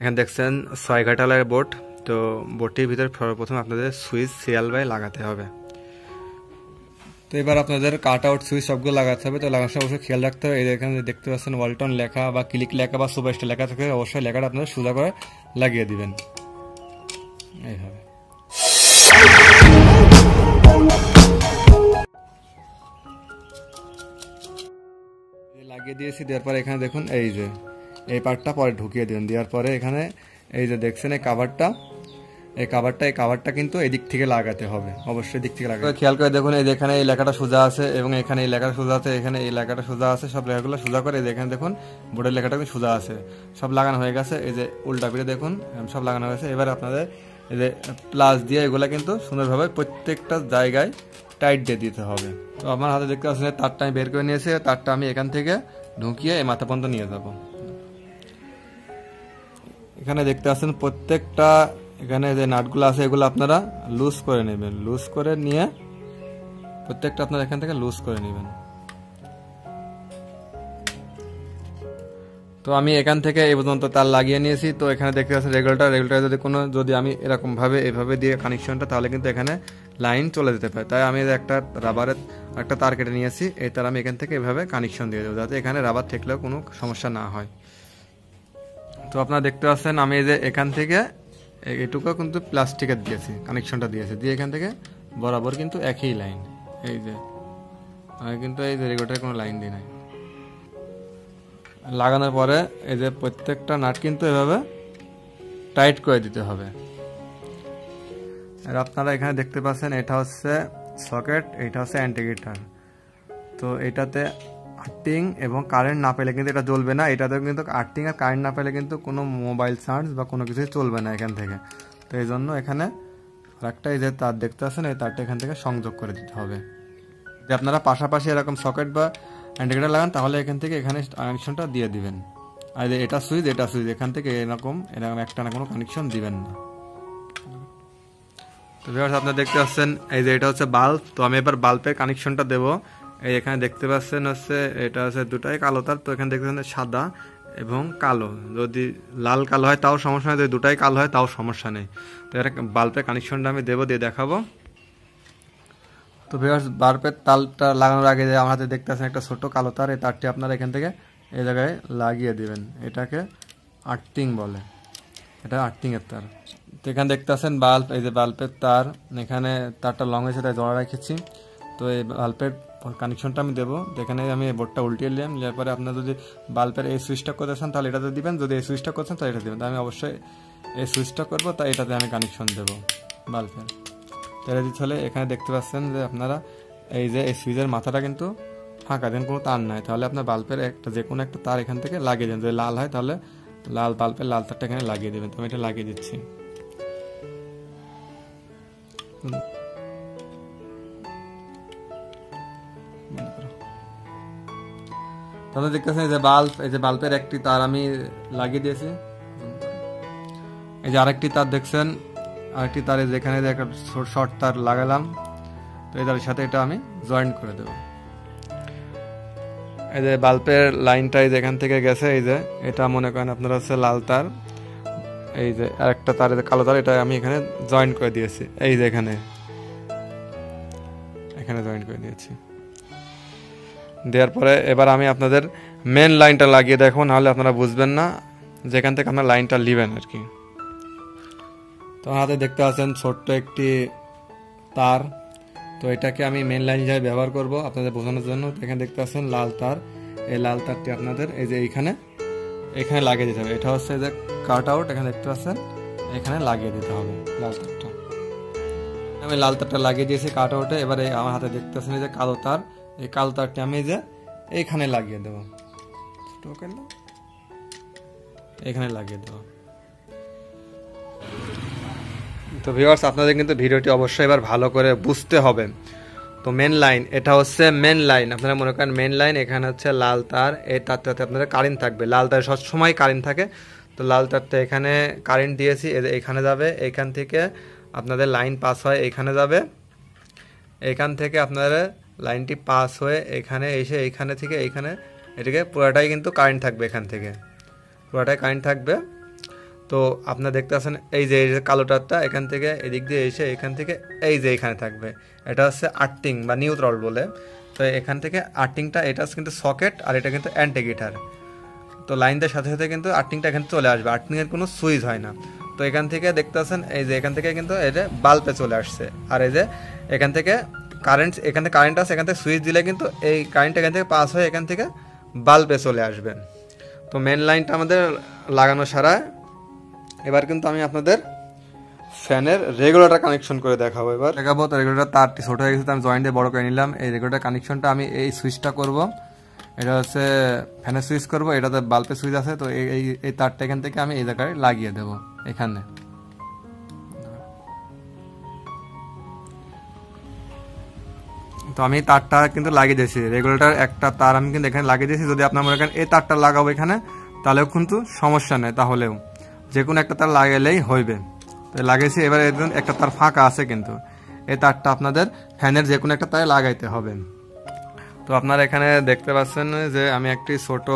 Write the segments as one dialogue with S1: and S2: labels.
S1: এখানে দেখছেন 6 ঘাটালের বোর্ড। তো বোর্ডটির ভিতরে সর্বপ্রথম আপনাদের সুইচ সিরিয়াল বাই লাগাতে হবে। তো এবার আপনাদের কাট আউট সুইচ সবগুলো লাগাতে হবে। তো লাগানোর সময় অবশ্যই খেয়াল রাখতে হবে, এই এখানে দেখতে পাচ্ছেন ওয়ালটন লেখা বা ক্লিক লেখা বা সুপারস্টার লেখা থাকে, অবশ্যই লেখাটা আপনাদের সোজা করে লাগিয়ে দিবেন এইভাবে। লাগিয়ে দিয়েছি, দেওয়ার পরে এখানে দেখুন এই যে এই পার্টটা পরে ঢুকিয়ে দিবেন। দেওয়ার পরে এখানে এই যে দেখছেন এই কাভারটা কিন্তু এই দিক থেকে লাগাতে হবে, অবশ্যই দিক থেকে লাগাতে। খেয়াল করে দেখুন এই যেখানে এই লেখাটা সোজা আছে এবং এখানে এই লেখাটা সোজা আছে, এখানে এই লেখাটা সোজা আছে, সব লেখাগুলো সোজা করে এখানে দেখুন বোর্ডের লেখাটা কিন্তু সোজা আছে, সব লাগানো হয়ে গেছে। এই যে উল্টা পিঠে দেখুন সব লাগানো হয়েছে। এবার আপনাদের এই যে প্লাস দিয়ে এগুলো কিন্তু সুন্দরভাবে প্রত্যেকটা জায়গায় টাইট দিয়ে দিতে হবে। তো আমার হাতে দেখতে পাচ্ছেন তারটা আমি বের করে নিয়েছি, তারটা আমি এখান থেকে ঢুকিয়ে এই মাথা পর্যন্ত নিয়ে যাব। এখানে দেখতে পাচ্ছেন প্রত্যেকটা এখানে যে নাটগুলো আছে এগুলো আপনারা লুজ করে নেবেন, লুজ করে নিয়ে প্রত্যেকটা আপনারা এখান থেকে লুজ করে নেবেন। তো আমি এখান থেকে এই পর্যন্ত তার লাগিয়ে নিয়েছি। তো এখানে দেখতে পাচ্ছেন রেগুলেটর যদি আমি এরকম ভাবে এভাবে দিয়ে কানেকশনটা, তাহলে কিন্তু এখানে লাইন চলে যেতে পারে। তাই আমি একটা রাবারের একটা তার কেটে নিয়েছি, এই তার আমি এখান থেকে এভাবে কানেকশন দিয়ে দেবো, যাতে এখানে রাবার থাকলেও কোনো সমস্যা না হয়। তো আপনারা দেখতে পাচ্ছেন আমি এই যে এখান থেকে এইটুকু কিন্তু প্লাস্টিকের দিয়েছি, কানেকশনটা দিয়েছি, দিয়ে এখান থেকে বরাবর কিন্তু একই লাইন, এই যে আমি কিন্তু এই যে রেগুলেটরে কোনো লাইন দিই নাই। লাগানোর পরে এই যে প্রত্যেকটা নাট কিন্তু এভাবে টাইট করে দিতে হবে। আর আপনারা এখানে দেখতে পাচ্ছেন এটা হচ্ছে সকেট, এটা হচ্ছে অ্যান্টিগেটার। তো এটাতে আর্থিং এবং কারেন্ট না পেলে কিন্তু এটা জ্বলবে না। এটাতে কিন্তু আর্থিং আর কারেন্ট না পেলে কিন্তু কোনো মোবাইল চার্জ বা কোনো কিছুই চলবে না এখান থেকে। তো এই জন্য এখানে আরেকটা এই যে তার দেখতে পাচ্ছেন, এই তারটা এখান থেকে সংযোগ করে দিতে হবে। যদি আপনারা পাশাপাশি এরকম সকেট বা অ্যান্টিগেটার লাগান, তাহলে এখান থেকে এখানে কানেকশনটা দিয়ে দিবেন। আর এটা সুইচ এখান থেকে এরকম একটা না কোনো কানেকশন দিবেন না। তো ভিউয়ার্স আপনারা দেখতে পাচ্ছেন এই যে এটা হচ্ছে বাল্ব। তো আমি এবার বাল্বের কানেকশনটা দেবো। এই এখানে দেখতে পাচ্ছেন হচ্ছে এটা হচ্ছে দুটাই কালো তার। তো এখানে দেখতে পাচ্ছেন সাদা এবং কালো, যদি লাল কালো হয় তাও সমস্যা নেই, যদি দুটাই কালো হয় তাও সমস্যা নেই। তো এটা বাল্বের কানেকশনটা আমি দেবো, দিয়ে দেখাবো। তো ভিউয়ার্স বাল্বের তারটা লাগানোর আগে যে আমার হাতে দেখতে পাচ্ছেন একটা ছোট কালো তার, এই তারটি আপনারা এখান থেকে এই জায়গায় লাগিয়ে দিবেন। এটাকে আর্থিং বলে, এটা আর্থিংয়ের তার। তো এখানে দেখতে পাচ্ছেন বাল্ব, এই যে বাল্বের তার, এখানে তারটা লং হয়েছে তাই জোড়া রেখেছি। তো এই বাল্বের কানেকশনটা আমি দেবো। এখানে আমি বোর্ডটা উল্টিয়ে নিলাম, নেওয়ার পরে আপনার যদি বাল্বের এই সুইচটা করতে চান তাহলে এটাতে দিবেন, যদি এই সুইচটা করছেন তাহলে এটা দেবেন। তো আমি অবশ্যই এই সুইচটা করবো, তাই এটাতে আমি কানেকশন দেবো বাল্বের। তাহলে দিতে হলে এখানে দেখতে পাচ্ছেন যে আপনারা এই যে এই সুইচের মাথাটা কিন্তু ফাঁকা দেন, কোনো তার নাই, তাহলে আপনার বাল্বের একটা যে কোনো একটা তার এখান থেকে লাগিয়ে দেন। যদি লাল হয় তাহলে লাল বাল্বের লাল তারটা এখানে লাগিয়ে দেবেন। তো আমি এটা লাগিয়ে দিচ্ছি। তাহলে দেখতেছেন এই যে বাল্ব, এই যে বাল্বের একটি তার আমি লাগিয়ে দিয়েছি। এই যে আরেকটি তার দেখছেন, আরেকটি তারে যেখানে একটা শর্ট তার লাগালাম। তো এই তারের সাথে এটা আমি জয়েন্ট করে দেব। এই যে বাল্বের লাইনটা এই যে এখান থেকে গেছে, এই যে এটা মনে করেন আপনারা হচ্ছে লাল তার, এই যে আরেকটা তার কালো তার, এটা আমি এখানে জয়েন্ট করে দিয়েছি। এই যে এখানে জয়েন্ট করে দিয়েছি। দেওয়ার পরে এবার আমি আপনাদের মেন লাইনটা লাগিয়ে দেখো, নাহলে আপনারা বুঝবেন না যেখান থেকে আপনার লাইনটা নেবেন আর কি। তো হাতে দেখতে পাচ্ছেন ছোট্ট একটি তার। তো এটাকে আমি মেন লাইন হিসাবে ব্যবহার করব আপনাদের বোঝানোর জন্য। এখানে দেখতে পাচ্ছেন লাল তার, এই লাল তারটি আপনাদের এই যে এখানে লাগিয়ে দিতে হবে। এটা হচ্ছে যে কাট আউট, এখানে দেখতে পাচ্ছেন এখানে লাগিয়ে দিতে হবে লাল তারটা। আমি লাল তারটা লাগিয়ে দিয়েছি কাট আউটে। এবারে আমার হাতে দেখতে পাচ্ছেন এই যে কালো তার, এই কালো তারটি আমি যে এইখানে লাগিয়ে দেবো, এখানে লাগিয়ে দেবো। তো ভিউয়ার্স আপনাদের কিন্তু ভিডিওটি অবশ্যই এবার ভালো করে বুঝতে হবে। তো মেন লাইন, এটা হচ্ছে মেন লাইন, আপনারা মনে করেন মেন লাইন। এখানে হচ্ছে লাল তার, এই তারটাতে আপনাদের কারেন্ট থাকবে, লাল তার সবসময় কারেন্ট থাকে। তো লাল তারটা এখানে কারেন্ট দিয়েছি, এখানে যাবে, এখান থেকে আপনাদের লাইন পাস হয় এখানে যাবে, এখান থেকে আপনাদের লাইনটি পাস হয়ে এখানে এসে এইখানে থেকে এইখানে, এটাকে পুরোটাই কিন্তু কারেন্ট থাকবে, এখান থেকে পুরোটাই কারেন্ট থাকবে। তো আপনারা দেখতে পাচ্ছেন এই যে কালো তারটা এখান থেকে এদিক দিয়ে এসে এখান থেকে এই যে এখানে থাকবে, এটা হচ্ছে আর্থিং বা নিউট্রাল বলে। তো এখান থেকে আর্থিংটা, এটা কিন্তু সকেট আর এটা কিন্তু অ্যান্টিগিটার। তো লাইন দেওয়ার সাথে সাথে কিন্তু আর্থিংটা এখানে চলে আসবে, আর্থিংয়ের কোনো সুইচ হয় না। তো এখান থেকে দেখতে পাচ্ছেন এই যে এখান থেকে কিন্তু এই যে বাল্বে চলে আসছে, আর এই যে এখান থেকে কারেন্ট, এখান থেকে কারেন্ট আছে, এখান থেকে সুইচ দিলে কিন্তু এই কারেন্ট এখান থেকে পাস হয়ে এখান থেকে বাল্বে চলে আসবে। তো মেন লাইনটা আমাদের লাগানো সারা। এবার কিন্তু আমি আপনাদের ফ্যানের রেগুলেটর কানেকশন করে দেখাবো। এবার দেখাবো। তো রেগুলেটর তারটি ছোটো হয়ে গেছে, তো আমি জয়েন্ট দিয়ে বড় করে নিলাম। এই রেগুলেটর কানেকশনটা আমি এই সুইচটা করব, এটা হচ্ছে ফ্যানের সুইচ করব, এটাতে বাল্বের সুইচ আছে। তো এই তারটা এখান থেকে আমি এই জায়গায় লাগিয়ে দেবো এখানে। তো আমি তারটা কিন্তু লাগিয়ে দিয়েছি, রেগুলেটর একটা তার আমি কিন্তু এখানে লাগিয়ে দিয়েছি। যদি আপনার মনে করেন এই তারটা লাগাবো এখানে, তাহলেও কিন্তু সমস্যা নেই, তাহলেও যে কোনো একটা তার লাগাইলেই হইবে। তো লাগিয়েছি। এবার একটা তার ফাঁকা আছে, কিন্তু এই তারটা আপনাদের ফ্যানের যে কোনো একটা তারে লাগাইতে হবে। তো আপনারা এখানে দেখতে পাচ্ছেন যে আমি একটি ছোট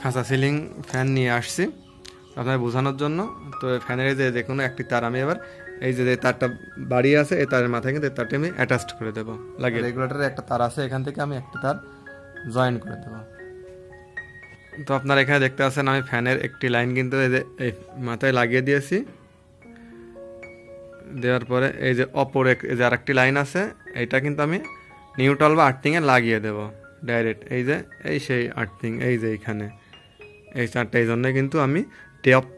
S1: খাঁচা সিলিং ফ্যান নিয়ে আসছি আপনার বোঝানোর জন্য। তো ফ্যানের যে কোনো একটি তার আমি এবার এই যে তারটা বাড়ি আছে, এই তারের মাথায় কিন্তু এই তারটা আমি অ্যাটাচড করে দেবো লাগিয়ে। রেগুলেটরের একটা তার আছে, এখান থেকে আমি একটা তার জয়েন করে দেবো। তো আপনারা এখানে দেখতে পাচ্ছেন আমি ফ্যানের একটি লাইন কিন্তু এই মাথায় লাগিয়ে দিয়েছি। দেওয়ার পরে এই যে অপর যে আর একটি লাইন আছে, এইটা কিন্তু আমি নিউট্রাল বা আর্থিংয়ে লাগিয়ে দেবো ডাইরেক্ট। এই যে এই সেই আর্থিং, এই যে এইখানে এই চারটা, এই জন্য কিন্তু আমি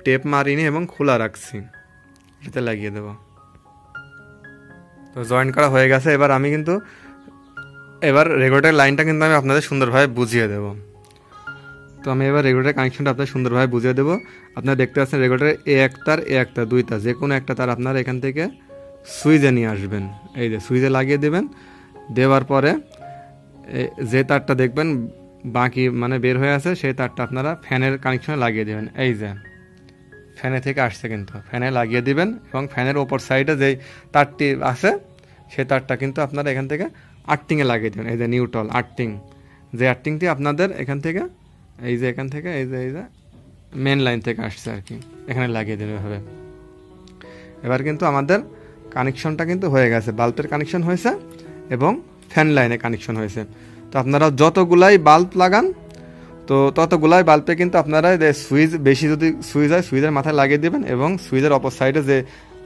S1: টেপ মারিনি এবং খোলা রাখছি, এটাতে লাগিয়ে দেবো। তো জয়েন করা হয়ে গেছে। এবার আমি কিন্তু রেগুলেটর লাইনটা কিন্তু আমি আপনাদের সুন্দরভাবে বুঝিয়ে দেবো। তো আমি এবার রেগুলেটর কানেকশনটা আপনাদের সুন্দরভাবে বুঝিয়ে দেবো। আপনারা দেখতে পাচ্ছেন রেগুলেটরে এ এক তার দুই তার, যে কোনো একটা তার আপনারা এখান থেকে সুইচে নিয়ে আসবেন। এই যে সুইচে লাগিয়ে দেবেন। দেওয়ার পরে যে তারটা দেখবেন বাকি মানে বের হয়ে আছে, সেই তারটা আপনারা ফ্যানের কানেকশনে লাগিয়ে দেবেন। এই যে ফ্যানে থেকে আসছে, কিন্তু ফ্যানে লাগিয়ে দিবেন। এবং ফ্যানের ওপর সাইডে যেই তারটি আছে, সেই তারটা কিন্তু আপনারা এখান থেকে আর্থিংয়ে লাগিয়ে দেবেন। এই যে নিউট্রাল আর্থিং, যে আর্থিংটি আপনাদের এখান থেকে এই যে এখান থেকে এই যে মেন লাইন থেকে আসছে আর কি, এখানে লাগিয়ে দেবে হবে। এবার কিন্তু আমাদের কানেকশনটা কিন্তু হয়ে গেছে, বাল্বের কানেকশন হয়েছে এবং ফ্যান লাইনে কানেকশন হয়েছে। তো আপনারা যতগুলাই বাল্ব লাগান, তো ততগুলাই বাল্বে কিন্তু আপনারা সুইচ বেশি যদি সুইচ হয় সুইচের মাথায় লাগিয়ে দেবেন, এবং সুইচের অপর সাইডে যে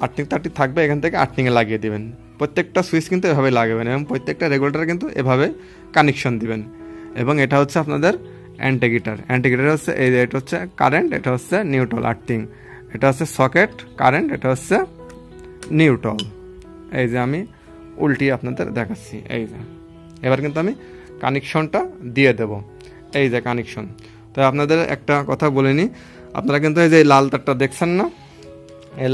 S1: আর্থিং তারটি থাকবে এখান থেকে আর্থিংয়ে লাগিয়ে দেবেন। প্রত্যেকটা সুইচ কিন্তু এভাবে লাগাবেন এবং প্রত্যেকটা রেগুলেটর কিন্তু এভাবে কানেকশন দিবেন। এবং এটা হচ্ছে আপনাদের অ্যান্টিগিটার হচ্ছে এই যে, এটা হচ্ছে কারেন্ট, এটা হচ্ছে নিউট্রাল আর্থিং, এটা হচ্ছে সকেট কারেন্ট, এটা হচ্ছে নিউট্রাল। এই যে আমি উল্টি আপনাদের দেখাচ্ছি। এই যে এবার কিন্তু আমি কানেকশনটা দিয়ে দেব। এই যে কানেকশন। তো আপনাদের একটা কথা বলে নিই, আপনারা কিন্তু এই যে লাল তারটা দেখছেন না, এই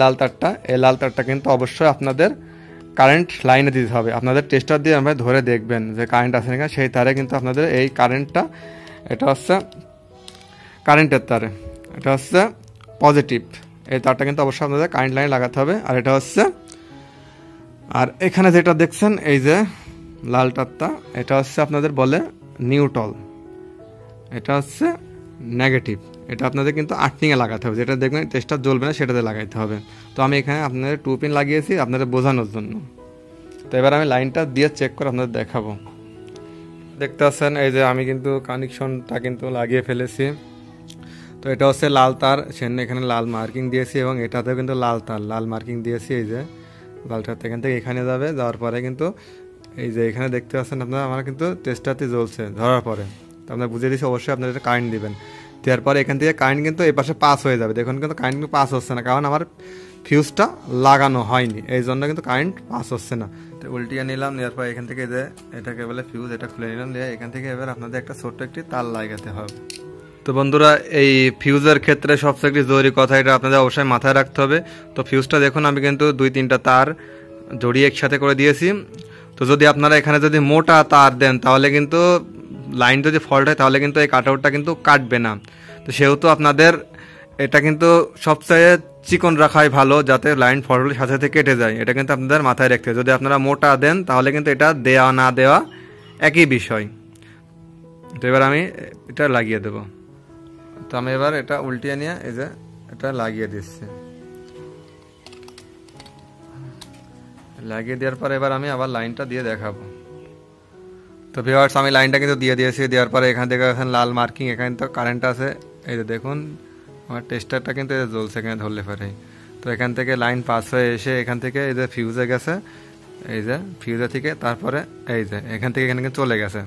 S1: লাল তারটা কিন্তু অবশ্যই আপনাদের কারেন্ট লাইনে দিতে হবে। আপনাদের টেস্টার দিয়ে আমরা ধরে দেখবেন যে কারেন্ট আছে না, সেই তারে কিন্তু আপনাদের এই কারেন্টটা, এটা হচ্ছে কারেন্টের তারে, এটা হচ্ছে পজিটিভ, এই তারটা কিন্তু অবশ্যই আপনাদের কারেন্ট লাইনে লাগাতে হবে। আর এটা হচ্ছে, আর এখানে যেটা দেখছেন এই যে লাল তারটা, এটা হচ্ছে আপনাদের বলে নিউট্রাল, এটা হচ্ছে নেগেটিভ, এটা আপনাদের কিন্তু আর্থিংয়ে লাগাতে হবে। যেটা দেখবেন টেস্টার জ্বলবে না সেটাতে লাগাইতে হবে। তো আমি এখানে আপনাদের 2 পিন লাগিয়েছি আপনাদের বোঝানোর জন্য। তো এবার আমি লাইনটা দিয়ে চেক করে আপনাদের দেখাবো। দেখতে পাচ্ছেন এই যে আমি কিন্তু কানেকশনটা কিন্তু লাগিয়ে ফেলেছি। তো এটা হচ্ছে লাল তার, সেখানে এখানে লাল মার্কিং দিয়েছি, এবং এটাতেও কিন্তু লাল তার, লাল মার্কিং দিয়েছি। এই যে লালটার এখান থেকে এখানে যাওয়ার পরে কিন্তু এই যে এখানে দেখতে পাচ্ছেন আপনারা, আমার কিন্তু টেস্টারটি জ্বলছে ধরার পরে। তো আপনারা বুঝিয়ে দিচ্ছি, অবশ্যই আপনারা এটা কারেন্ট দিবেন। দেওয়ার পরে এখান থেকে কারেন্ট কিন্তু এই পাশে পাস হয়ে যাবে। দেখুন কিন্তু কারেন্ট কিন্তু পাস হচ্ছে না, কারণ আমার ফিউজটা লাগানো হয়নি, এই জন্য কিন্তু কারেন্ট পাস হচ্ছে না। তো উল্টিয়ে নিলাম, নেওয়ার পর এখান থেকে যে এটাকে বলে ফিউজ, এটা খুলে নিলাম, দিয়ে এখান থেকে এবার আপনাদের একটা ছোট্ট একটি তার লাগাতে হবে। তো বন্ধুরা, এই ফিউজের ক্ষেত্রে সবচেয়ে একটি জরুরি কথা, এটা আপনাদের অবশ্যই মাথায় রাখতে হবে। তো ফিউজটা দেখুন আমি কিন্তু 2-3টা তার জড়িয়ে একসাথে করে দিয়েছি। তো যদি আপনারা এখানে যদি মোটা তার দেন, তাহলে কিন্তু লাইন যদি ফল্ট হয়, তাহলে কিন্তু এই কাটআউটটা কিন্তু কাটবে না। তো সেহেতু আপনাদের এটা কিন্তু সবচেয়ে চিকন রাখাই ভালো, যাতে লাইন ফল্টের সাথে সাথে কেটে যায়। এটা কিন্তু আপনাদের মাথায় রাখতে হবে। যদি আপনারা মোটা দেন, তাহলে কিন্তু এটা দেওয়া না দেওয়া একই বিষয়। তো এবার আমি এটা লাগিয়ে দেব। তো আমি এবার এটা উল্টিয়ে নিয়ে এই যে বাল্বটা লাগিয়ে দিচ্ছি। লাগিয়ে দেওয়ার পরে এবার আমি আবার লাইনটা দিয়ে দেখাবো। তো ভিউয়ার্স আমি লাইনটা কিন্তু দিয়ে দিয়েছি। দেওয়ার পরে এখান থেকে লাল মার্কিং, এখানে তো কারেন্ট আছে, এই যে দেখুন আমার টেস্টারটা কিন্তু জ্বলছে এখানে ধরলে পরে। তো এখান থেকে লাইন পাস হয়ে এসে এখান থেকে এই যে ফিউজে গেছে, এই যে ফিউজে থেকে তারপরে এই যে এখান থেকে এখানে চলে গেছে।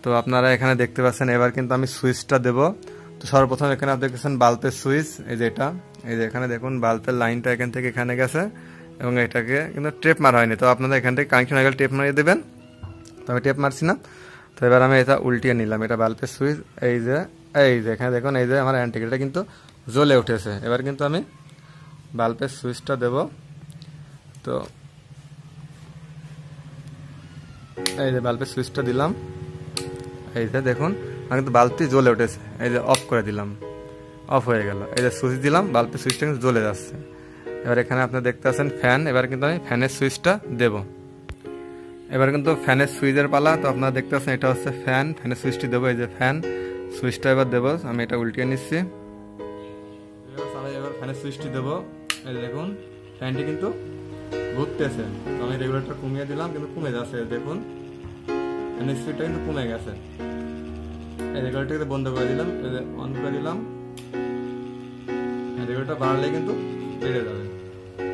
S1: তো আপনারা এখানে দেখতে পাচ্ছেন। এবার কিন্তু আমি সুইচটা দেবো। তো সর্বপ্রথম এখানে আপনি দেখছেন বাল্বের সুইচ, এই যে এটা, এই যে এখানে দেখুন বাল্বের লাইনটা এখান থেকে এখানে গেছে এবং এটাকে কিন্তু টেপ মারা হয়নি। তো আপনারা এখান থেকে কানেকশন হয়ে গেলে টেপ মারিয়ে দেবেন। তো আমি টেপ মারছি না। তো এবার আমি এটা উল্টিয়ে নিলাম, এটা বাল্বের সুইচ, এই যে এখানে দেখুন এই যে আমার অ্যান্টিকেলটা কিন্তু জ্বলে উঠেছে। এবার কিন্তু আমি বাল্বের সুইচটা দেব। তো এই যে বাল্বের সুইচটা দিলাম, এই যে দেখুন আমি কিন্তু বাল্বটি জ্বলে উঠেছে। এই যে অফ করে দিলাম, অফ হয়ে গেল। এই যে সুইচ দিলাম, বাল্বের সুইচটা কিন্তু জ্বলে যাচ্ছে। এবার এখানে আপনি দেখতে পাচ্ছেন ফ্যান। এবার কিন্তু আমি ফ্যানের সুইচটা দেব। এবার কিন্তু ফ্যানের সুইচের পালা। তো আপনারা দেখতে পাচ্ছেন এটা হচ্ছে ফ্যান, ফ্যানের সুইচটি দেবো। এই যে ফ্যান সুইচটা এবার দেবো, আমি এটা উল্টিয়ে নিচ্ছি। আমি এবার ফ্যানের সুইচটি দেবো। এই যে দেখুন ফ্যানটি কিন্তু ঘুরতেছে। তো আমি রেগুলেটর কমিয়ে দিলাম, কিন্তু কমে যাচ্ছে। দেখুন ফ্যানের স্পিডটা কিন্তু কমে গেছে। এই রেগুলেটরকে বন্ধ করে দিলাম, এই যে অন করে দিলাম। রেগুলেটর বাড়ালে কিন্তু বেড়ে যাবে।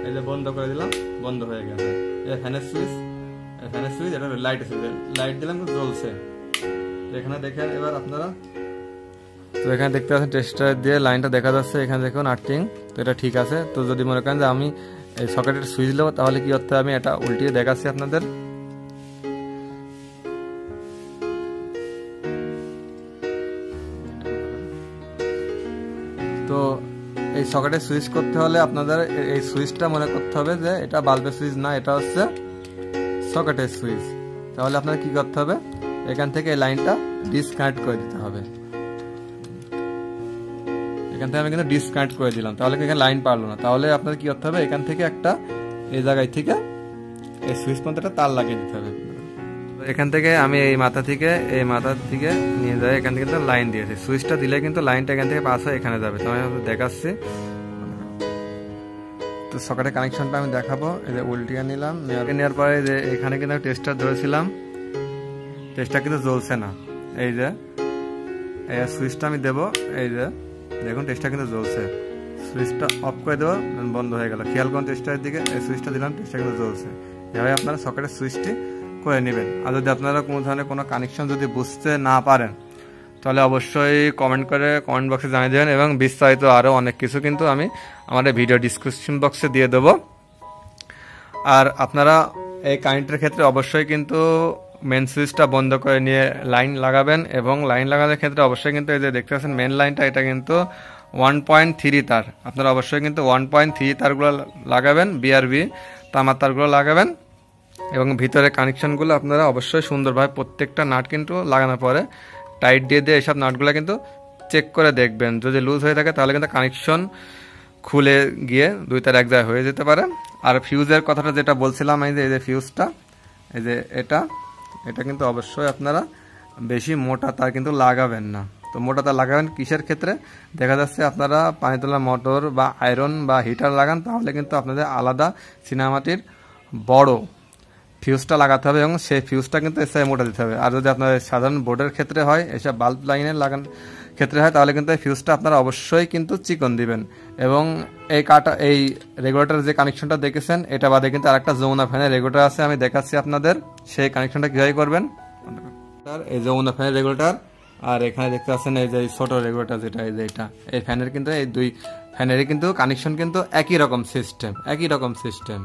S1: এই যে বন্ধ করে দিলাম, বন্ধ হয়ে গেছে। এই ফ্যানের সুইচ, ফ্যানের সুইচ, এটা লাইট সুইচ, লাইট দিলাম কিন্তু জ্বলছে। এখানে দেখেন এবার আপনারা। তো এখানে দেখতে পাচ্ছেন টেস্টার দিয়ে লাইনটা দেখা যাচ্ছে, এখানে দেখুন আর্থিং। তো এটা ঠিক আছে। তো যদি মনে করেন যে আমি এই সকেটের সুইচ দেবো, তাহলে কি করতে হবে আমি এটা উল্টিয়ে দেখাচ্ছি আপনাদের। তো এই সকেটে সুইচ করতে হলে আপনাদের এই সুইচটা মনে করতে হবে যে এটা বাল্বের সুইচ না, এটা হচ্ছে সকেটের সুইচ। তাহলে আপনার কি করতে হবে, এখান থেকে এই লাইনটা ডিসকানেক্ট করে দিতে হবে। এখান থেকে আমি কিন্তু ডিসকানেক্ট করে দিলাম, তাহলে এখানে লাইন পারলো না। তাহলে আপনার কি করতে হবে, এখান থেকে একটা এই জায়গায় থেকে এই সুইচ পর্যন্ত তার লাগিয়ে দিতে হবে। এখান থেকে আমি এই মাথা থেকে নিয়ে যাই, এখান থেকে লাইন দিয়েছি। সুইচটা দিলে কিন্তু লাইনটা এখান থেকে পাস হয়ে এখানে যাবে। তো আমি দেখাচ্ছি। তো সকেটের কানেকশনটা আমি দেখাবো। এই যে উল্টিয়ে নিলাম, নেওয়ার পরে যে এখানে কিন্তু টেস্টার ধরেছিলাম, টেস্টার কিন্তু জ্বলছে না। এই যে এই সুইচটা আমি দেবো, এই যে দেখুন টেস্টার কিন্তু জ্বলছে। সুইচটা অফ করে দেবো, বন্ধ হয়ে গেল। খেয়াল করুন টেস্টারের দিকে, এই সুইচটা দিলাম, টেস্টার কিন্তু জ্বলছে। এভাবে আপনারা সকেটের সুইচটি করে নেবেন। আর যদি আপনারা কোনো ধরনের কোনো কানেকশন যদি বুঝতে না পারেন, তাহলে অবশ্যই কমেন্ট বক্সে জানিয়ে দেবেন। এবং বিস্তারিত আরও অনেক কিছু কিন্তু আমি আমাদের ভিডিও ডিসক্রিপশন বক্সে দিয়ে দেবো। আর আপনারা এই কারেন্টের ক্ষেত্রে অবশ্যই কিন্তু মেন সুইচটা বন্ধ করে নিয়ে লাইন লাগাবেন। এবং লাইন লাগানোর ক্ষেত্রে অবশ্যই কিন্তু এই যে দেখতে পাচ্ছেন মেন লাইনটা, এটা কিন্তু 1.3 তার। আপনারা অবশ্যই কিন্তু 1.3 তারগুলো লাগাবেন, বিআরবি তামার তারগুলো লাগাবেন। এবং ভিতরে কানেকশনগুলো আপনারা অবশ্যই সুন্দরভাবে প্রত্যেকটা নাট কিন্তু লাগানোর পরে টাইট দিয়ে এইসব নাটগুলো কিন্তু চেক করে দেখবেন। যদি লুজ হয়ে থাকে তাহলে কিন্তু কানেকশন খুলে গিয়ে দুই তার এক জায়গায় হয়ে যেতে পারে। আর ফিউজের কথাটা যেটা বলছিলাম, এই যে ফিউজটা, এই যে এটা কিন্তু অবশ্যই আপনারা বেশি মোটা তার কিন্তু লাগাবেন না। তো মোটা তার লাগাবেন কিসের ক্ষেত্রে, দেখা যাচ্ছে আপনারা পানি তোলা মোটর বা আয়রন বা হিটার লাগান, তাহলে কিন্তু আপনাদের আলাদা সিনেমাটির বড় ফিউজটা লাগাতে হবে এবং সেই ফিউজটা কিন্তু এসে মোটা দিতে হবে। আর যদি আপনার সাধারণ বোর্ডের ক্ষেত্রে হয়, এসব বাল্ব লাইনের লাগান ক্ষেত্রে হয়, তাহলে কিন্তু এই ফিউজটা আপনারা অবশ্যই কিন্তু চিকন দিবেন। এবং এই রেগুলেটর যে কানেকশনটা দেখেছেন, এটা বাদে কিন্তু আরেকটা যমুনা ফ্যানের রেগুলেটর আছে, আমি দেখাচ্ছি আপনাদের সেই কানেকশনটা কীভাবে করবেন। এই যমুনা ফ্যানের রেগুলেটর, আর এখানে দেখতে পাচ্ছেন এই যে ছোট রেগুলেটর যেটা, এই যে এটা, এই ফ্যানের কিন্তু এই দুই ফ্যানেরই কিন্তু কানেকশন কিন্তু একই রকম সিস্টেম।